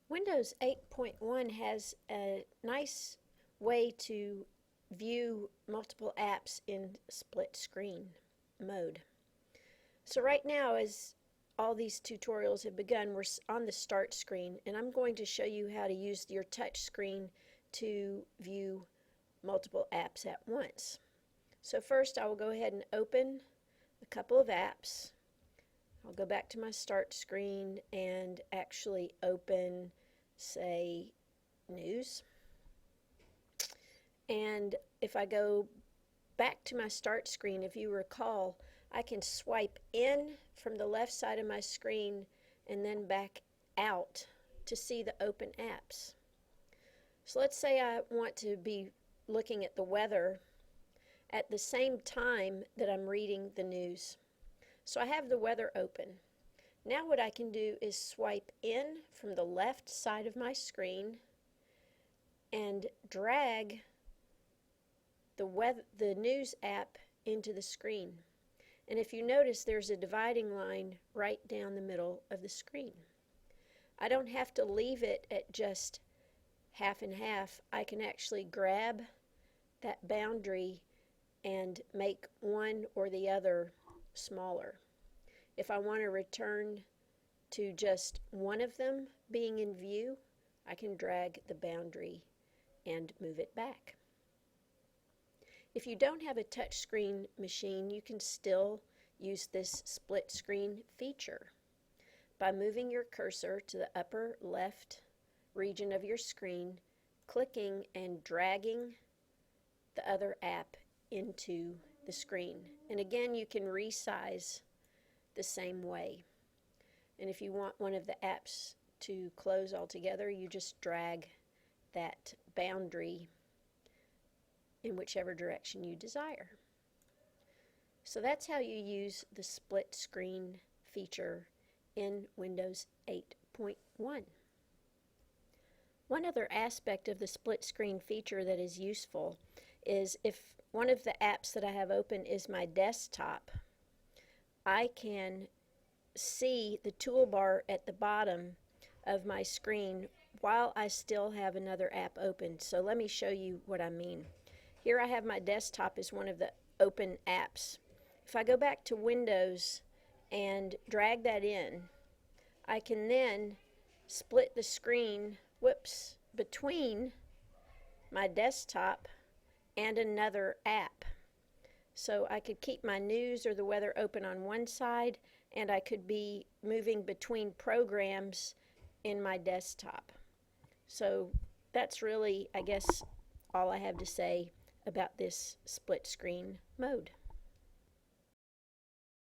Windows 8.1 has a nice way to view multiple apps in split screen mode. So right now, as all these tutorials have begun, we're on the start screen, and I'm going to show you how to use your touch screen to view multiple apps at once. So first I will go ahead and open a couple of apps. I'll go back to my start screen and actually open, say, news. And if I go back to my start screen, if you recall, I can swipe in from the left side of my screen and then back out to see the open apps. So let's say I want to be looking at the weather at the same time that I'm reading the news. So I have the weather open. Now what I can do is swipe in from the left side of my screen and drag the news app into the screen. And if you notice, there's a dividing line right down the middle of the screen. I don't have to leave it at just half and half. I can actually grab that boundary and make one or the other smaller. If I want to return to just one of them being in view, I can drag the boundary and move it back. If you don't have a touchscreen machine, you can still use this split screen feature by moving your cursor to the upper left region of your screen, clicking and dragging the other app into the screen. And again, you can resize the same way. And if you want one of the apps to close altogether, you just drag that boundary in whichever direction you desire. So that's how you use the split screen feature in Windows 8.1. One other aspect of the split screen feature that is useful is if one of the apps that I have open is my desktop, I can see the toolbar at the bottom of my screen while I still have another app open. So let me show you what I mean. Here I have my desktop as one of the open apps. If I go back to Windows and drag that in, I can then split the screen, between my desktop and another app. So I could keep my news or the weather open on one side, and I could be moving between programs in my desktop. So that's really, I guess, all I have to say about this split screen mode.